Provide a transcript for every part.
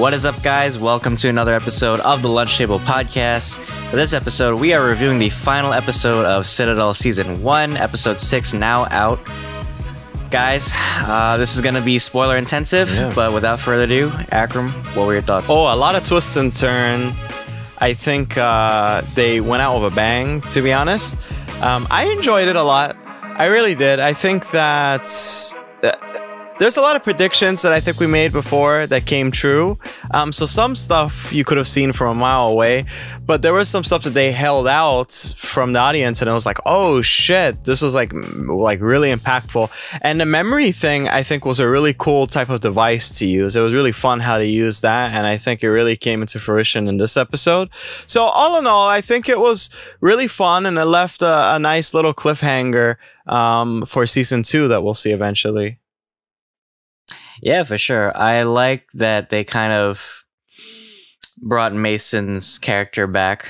What is up, guys? Welcome to another episode of the Lunch Table Podcast. For this episode, we are reviewing the final episode of Citadel Season 1, Episode 6, now out. Guys, this is going to be spoiler intensive, but without further ado, Akram, what were your thoughts? Oh, a lot of twists and turns. I think they went out with a bang, to be honest. I enjoyed it a lot. I really did. I think that there's a lot of predictions that I think we made before that came true. So some stuff you could have seen from a mile away, but there was some stuff that they held out from the audience, and it was like, oh shit, this was like really impactful. And the memory thing, I think, was a really cool type of device to use. It was really fun how to use that, and I think it really came into fruition in this episode. So all in all, I think it was really fun, and it left a nice little cliffhanger for season 2 that we'll see eventually. Yeah, for sure. I like that they kind of brought Mason's character back.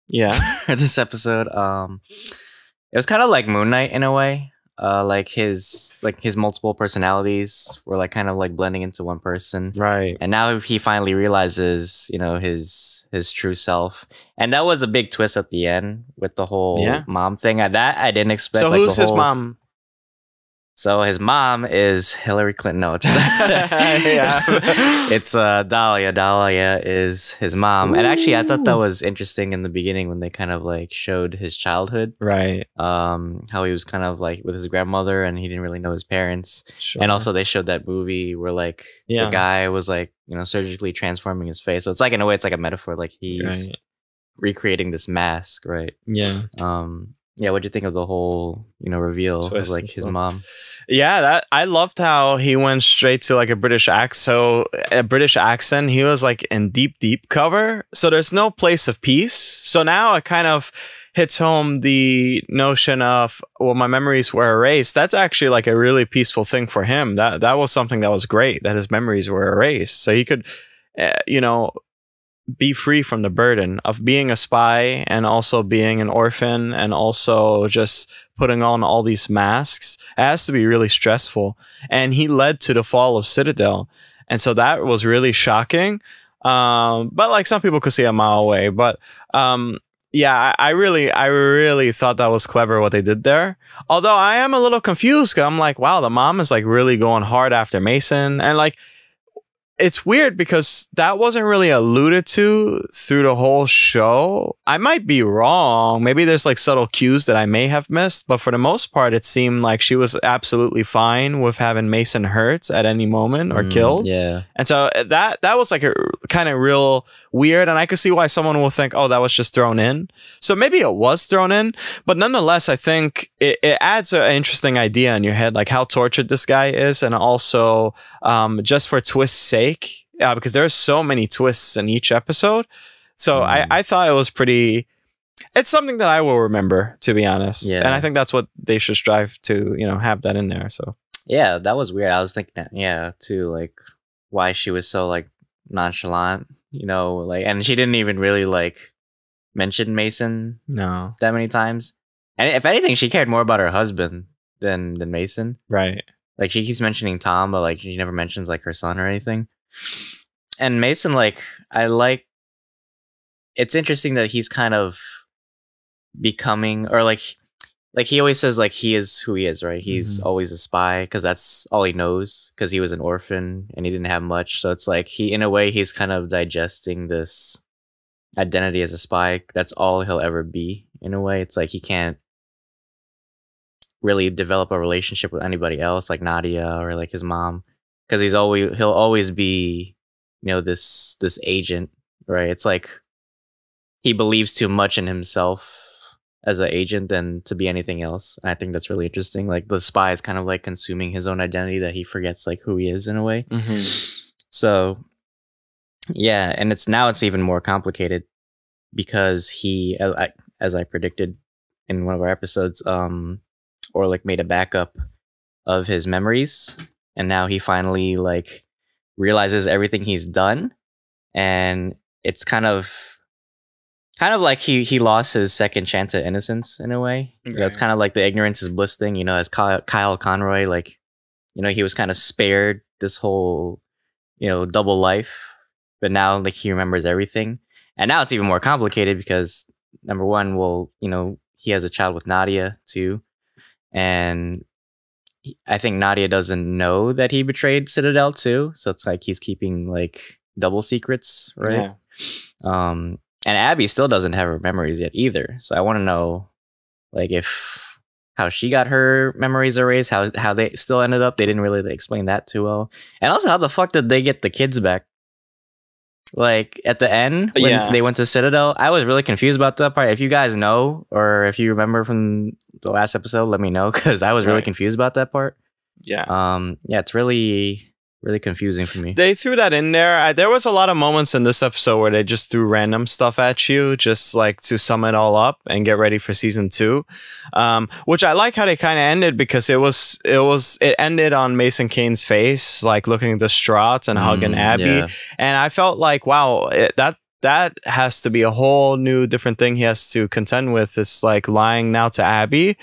Yeah. For this episode. It was kind of like Moon Knight in a way. Like his multiple personalities were like kind of like blending into one person. Right. And now he finally realizes, you know, his true self. And that was a big twist at the end with the whole mom thing. That I didn't expect. So who's his mom? So his mom is Hillary Clinton. No, it's it's Dahlia. Dahlia is his mom. Ooh. And actually, I thought that was interesting in the beginning when they kind of like showed his childhood. Right. How he was kind of like with his grandmother and he didn't really know his parents. Sure. And also they showed that movie where like the guy was like, you know, surgically transforming his face. So it's like, in a way, it's like a metaphor. Like he's recreating this mask. Right. Yeah. Yeah, what'd you think of the whole, you know, reveal of like his mom? Yeah, that I loved how he went straight to like a British accent. So a British accent, he was like in deep cover. So there's no place of peace. So now it kind of hits home the notion of, well, my memories were erased. That's actually like a really peaceful thing for him. That was something that was great, that his memories were erased. So he could, you know, be free from the burden of being a spy and also being an orphan and also just putting on all these masks. It has to be really stressful. And he led to the fall of Citadel. And so that was really shocking. But like some people could see a mile away. But yeah, I really thought that was clever what they did there. Although I am a little confused because I'm like, wow, the mom is like really going hard after Mason. And like, it's weird because that wasn't really alluded to through the whole show. I might be wrong. Maybe there's like subtle cues that I may have missed, but for the most part, it seemed like she was absolutely fine with having Mason hurt at any moment or killed. Yeah. And so that was like a kind of real weird. And I could see why someone will think, oh, that was just thrown in. So maybe it was thrown in, but nonetheless, I think it adds an interesting idea in your head, like how tortured this guy is. And also just for twist's sake, because there's so many twists in each episode. So I thought it was pretty, it's something that I will remember, to be honest. Yeah. And I think that's what they should strive to, you know, have that in there. So yeah, that was weird. I was thinking that, too, like why she was so like nonchalant, you know, like, and she didn't even really like mention Mason that many times. And if anything, she cared more about her husband than Mason. Right. Like she keeps mentioning Tom, but like she never mentions like her son or anything. And Mason, like, it's interesting that he's kind of becoming, or like he always says like he is who he is, right? He's always a spy because that's all he knows, because he was an orphan and he didn't have much. So it's like in a way, he's kind of digesting this identity as a spy. That's all he'll ever be, in a way. It's like he can't really develop a relationship with anybody else, like Nadia or like his mom, because he'll always be, you know, this agent, right? It's like he believes too much in himself as an agent than to be anything else. And I think that's really interesting. Like the spy is kind of like consuming his own identity, that he forgets like who he is in a way. So yeah, and it's even more complicated because he, as I predicted in one of our episodes, Orlick made a backup of his memories, and now he finally like realizes everything he's done, and it's kind of like he lost his second chance at innocence in a way. Right. That's kind of like the ignorance is bliss thing, you know, as Conroy, like, you know, he was kind of spared this whole, double life, but now like he remembers everything. And now it's even more complicated because number one, well, he has a child with Nadia too. And I think Nadia doesn't know that he betrayed Citadel too. So it's like he's keeping like double secrets, right? Yeah. And Abby still doesn't have her memories yet either. So I want to know like how she got her memories erased, how they still ended up. They didn't really explain that too well. And also, how the fuck did they get the kids back? Like at the end when they went to Citadel, I was really confused about that part. If you guys know or if you remember from the last episode, let me know because I was really confused about that part. Yeah. It's really confusing for me. They threw that in there. There was a lot of moments in this episode where they just threw random stuff at you, just like to sum it all up and get ready for season 2. Which I like how they kind of ended because it ended on Mason Kane's face, like looking distraught and hugging Abby. Yeah. And I felt like, wow, that has to be a whole new different thing he has to contend with, is like lying now to Abby.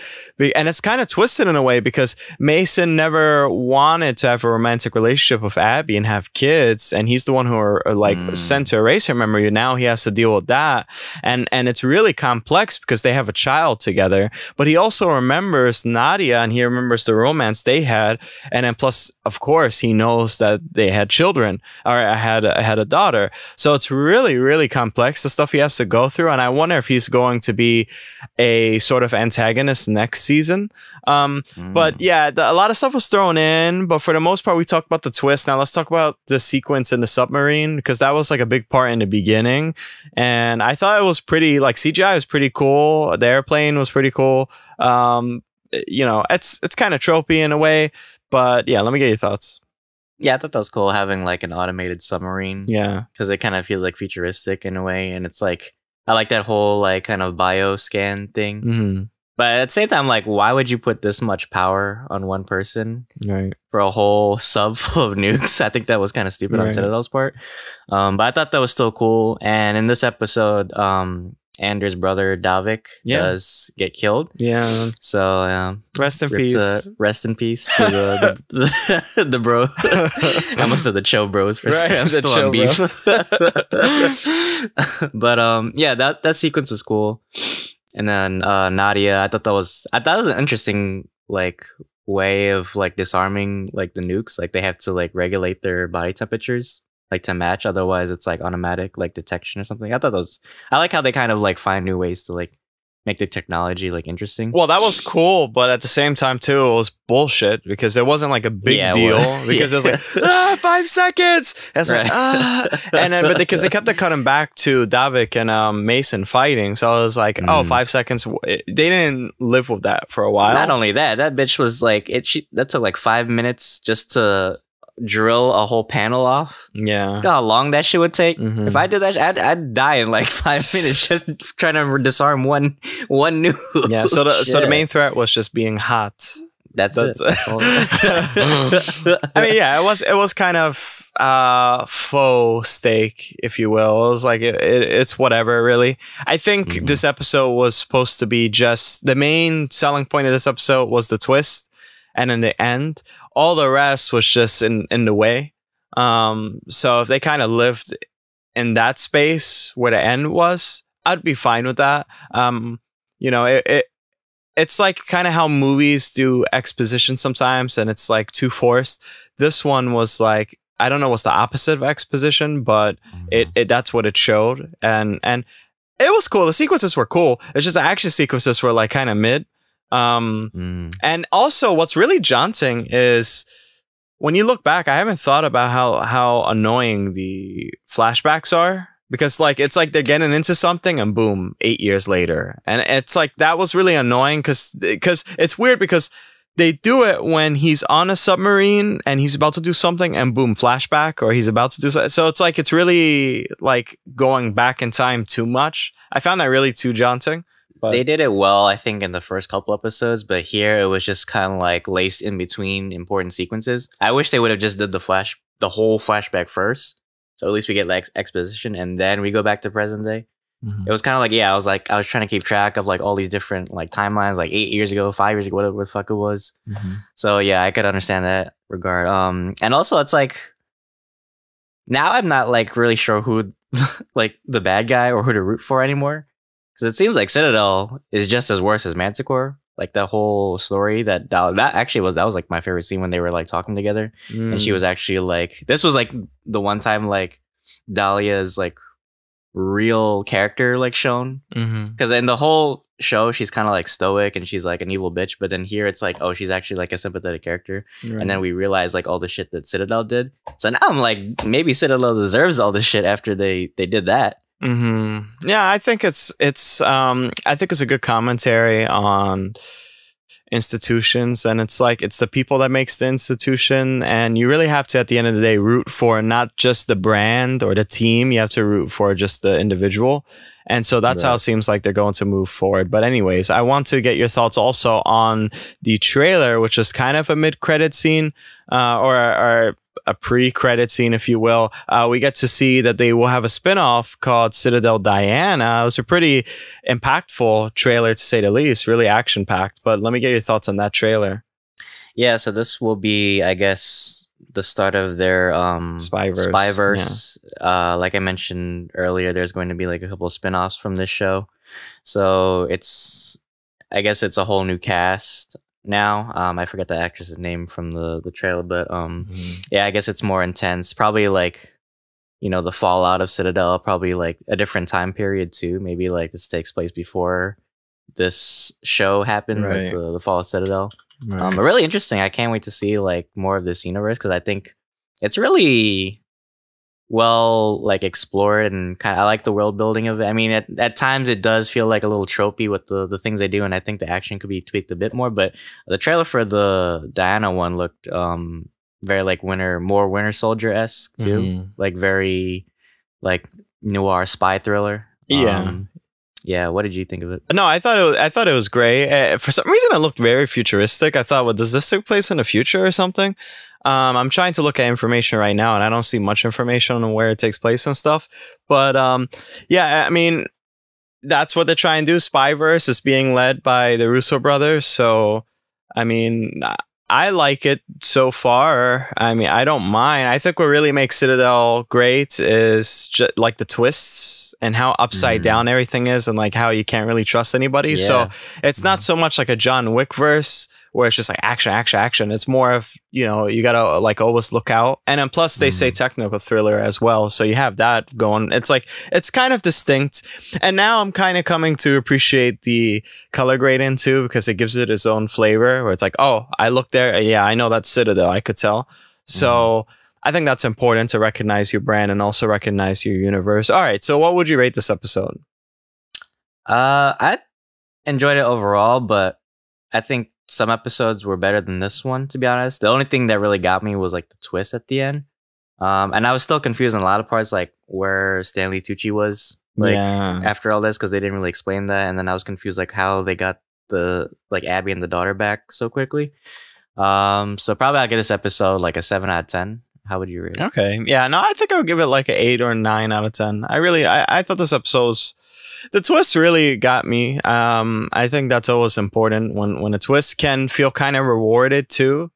And it's kind of twisted in a way because Mason never wanted to have a romantic relationship with Abby and have kids, and he's the one who are like sent to erase her memory. Now he has to deal with that, and it's really complex because they have a child together, but he also remembers Nadia and he remembers the romance they had, and then plus of course he knows that they had children, or had a daughter. So it's really complex, the stuff he has to go through, and I wonder if he's going to be a sort of antagonist next season. But yeah, a lot of stuff was thrown in, but for the most part we talked about the twist. Now let's talk about the sequence in the submarine, because that was like a big part in the beginning, and I thought it was pretty, like, CGI was pretty cool. The airplane was pretty cool. It's kind of tropey in a way, but yeah, let me get your thoughts. Yeah, I thought that was cool having like an automated submarine. Yeah, because it kind of feels like futuristic in a way, and it's like I like that whole like kind of bioscan thing. But at the same time, like, why would you put this much power on one person for a whole sub full of nukes? I think that was kind of stupid on Citadel's part. But I thought that was still cool. And in this episode, Anders' brother Davik does get killed. Yeah. So rest in peace. Rest in peace to the bro. I almost said the Cho bros for I'm still on beef. But yeah, that sequence was cool. And then Nadia, I thought that was an interesting like way of like disarming like the nukes. Like they have to like regulate their body temperatures like to match, otherwise it's like automatic like detection or something. I like how they kind of like find new ways to like make the technology like interesting. Well, that was cool, but at the same time too, it was bullshit because it wasn't like a big deal because it was like 5 seconds. It's like and then but because they kept cutting back to Davik and Mason fighting, so I was like, 5 seconds. They didn't live with that for a while. Not only that bitch was like that took like 5 minutes just to drill a whole panel off. Yeah. You know how long that shit would take? If I did that, I'd die in like 5 minutes just trying to disarm one nuke. Yeah. So the main threat was just being hot. That's it. I mean, yeah, it was kind of faux steak, if you will. It was like it's whatever, really. I think this episode was supposed to be just the main selling point of this episode was the twist, and in the end, all the rest was just in the way. So if they kind of lived in that space where the end was, I'd be fine with that. It's like kind of how movies do exposition sometimes, and it's like too forced. This one was like, I don't know what's the opposite of exposition, but it that's what it showed, and it was cool. The sequences were cool. It's just the action sequences were like kind of mid. And also what's really jaunting is when you look back, I haven't thought about how annoying the flashbacks are, because like it's like they're getting into something and boom, 8 years later, and it's like that was really annoying because it's weird because they do it when he's on a submarine and he's about to do something and boom, flashback, or he's about to do something. So it's like it's really like going back in time too much. I found that really too jaunting. But they did it well, I think, in the first couple episodes, but here it was just kind of like laced in between important sequences. I wish they would have just did the whole flashback first, so at least we get like exposition, and then we go back to present day. It was kind of like, I was trying to keep track of like all these different like timelines, like 8 years ago, 5 years ago, whatever the fuck it was. So yeah, I could understand that regard. And also it's like now I'm not like really sure who like the bad guy or who to root for anymore. Because it seems like Citadel is just as worse as Manticore. Like the whole story that was like my favorite scene when they were like talking together, and she was actually like, this was like the one time like Dahlia's like real character like shown, because in the whole show she's kind of like stoic and she's like an evil bitch, but then here it's like, oh, she's actually like a sympathetic character, and then we realize like all the shit that Citadel did. So now I'm like, maybe Citadel deserves all this shit after they did that. Yeah, I think it's a good commentary on institutions, and it's like, it's the people that makes the institution, and you really have to, at the end of the day, root for not just the brand or the team, you have to root for just the individual. And so that's how it seems like they're going to move forward. But anyways, I want to get your thoughts also on the trailer, which is kind of a mid-credit scene, or a pre-credit scene, if you will. We get to see that they will have a spin-off called Citadel Diana. It was a pretty impactful trailer, to say the least, really action-packed. But let me get your thoughts on that trailer. Yeah, so this will be, I guess, the start of their Spyverse. Yeah. Like I mentioned earlier, there's going to be like a couple of spin-offs from this show. So I guess it's a whole new cast now. I forget the actress's name from the trailer, but yeah, I guess it's more intense. Probably like, you know, the fallout of Citadel, probably like a different time period too. Maybe like this takes place before this show happened, like the fall of Citadel. But really interesting. I can't wait to see like more of this universe, because I think it's really well like explored, and kind of, I like the world building of it. I mean, at times it does feel like a little tropey with the things they do, and I think the action could be tweaked a bit more. But the trailer for the Diana one looked very like more Winter Soldier-esque too, like very like noir spy thriller. Yeah, what did you think of it? No, I thought it was great. For some reason, it looked very futuristic. I thought, well, does this take place in the future or something? I'm trying to look at information right now, and I don't see much information on where it takes place and stuff. But yeah, I mean, that's what they're trying to do. Spyverse is being led by the Russo brothers, so I mean, I like it so far. I mean, I don't mind. I think what really makes Citadel great is just like the twists and how upside down everything is, and like how you can't really trust anybody. Yeah. So it's not so much like a John Wick verse where it's just like action, action, action. It's more of, you know, you gotta like always look out. And then plus they say technical thriller as well. So you have that going. It's like, it's kind of distinct. And now I'm kind of coming to appreciate the color grading too, because it gives it its own flavor, where it's like, oh, I look there. Yeah, I know that's Citadel. I could tell. So I think that's important, to recognize your brand and also recognize your universe. All right. So what would you rate this episode? I enjoyed it overall, but I think some episodes were better than this one, to be honest. The only thing that really got me was like the twist at the end. And I was still confused in a lot of parts, like where Stanley Tucci was like after all this, because they didn't really explain that. And then I was confused like how they got the like Abby and the daughter back so quickly. So probably I'll give this episode like a 7 out of 10. How would you rate it? Okay. Yeah, no, I think I would give it like an 8 or 9 out of 10. I thought this episode was, the twist really got me. I think that's always important when a twist can feel kind of rewarded too.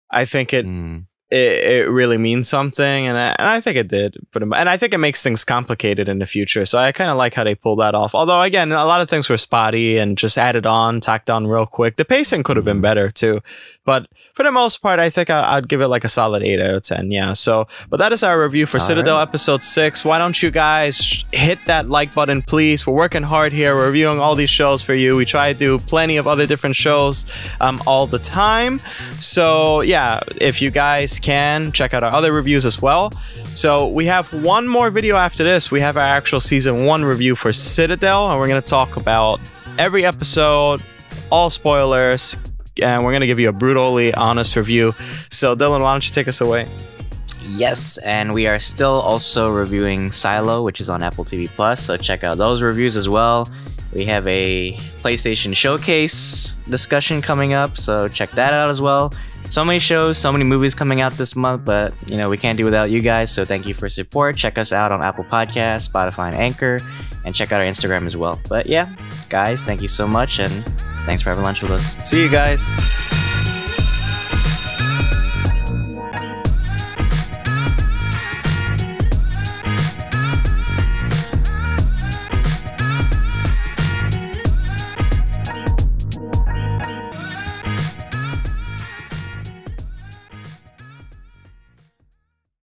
I think it really means something, and I think it did. And I think it makes things complicated in the future. So I kind of like how they pulled that off. Although again, a lot of things were spotty and just tacked on real quick. The pacing could have been better too, but for the most part, I think I'd give it like a solid 8 out of 10. Yeah. So, but that is our review for Citadel episode 6. Why don't you guys hit that like button, please? We're working hard here. We're reviewing all these shows for you. We try to do plenty of other different shows all the time. So yeah, if you guys can check out our other reviews as well. So we have one more video after this. We have our actual season 1 review for Citadel, and we're going to talk about every episode, all spoilers, and we're going to give you a brutally honest review. So Dylan, why don't you take us away? Yes, and we are still also reviewing Silo, which is on Apple TV Plus, so check out those reviews as well. We have a PlayStation Showcase discussion coming up, so check that out as well. So many shows, so many movies coming out this month, but you know, we can't do without you guys, so thank you for support. Check us out on Apple Podcasts, Spotify, and Anchor, and check out our Instagram as well. But yeah, guys, thank you so much, and thanks for having lunch with us. See you guys.